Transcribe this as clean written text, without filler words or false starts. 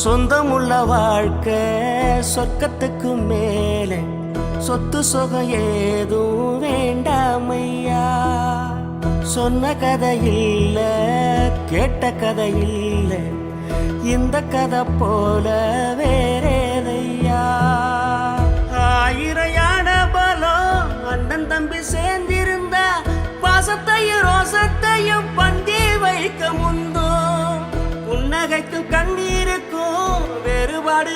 சொந்தமுள்ள வாழ்க்கை சொர்க்கத்துக்கு மேலே சொத்து சுகம் ஏதும் வேண்டாமையா. சொன்ன கதை இல்ல கேட்ட கதை இல்ல இந்த கதை போல வேறேதையா. ஆயிரையான பலம் அண்ணன் தம்பி சேர்ந்திருந்தா பாசத்தையும் ரோசத்தையும் பந்தி வைக்க முந்தோ. புன்னகைக்கும் கண்ணீருக்கும் வேறுபாடு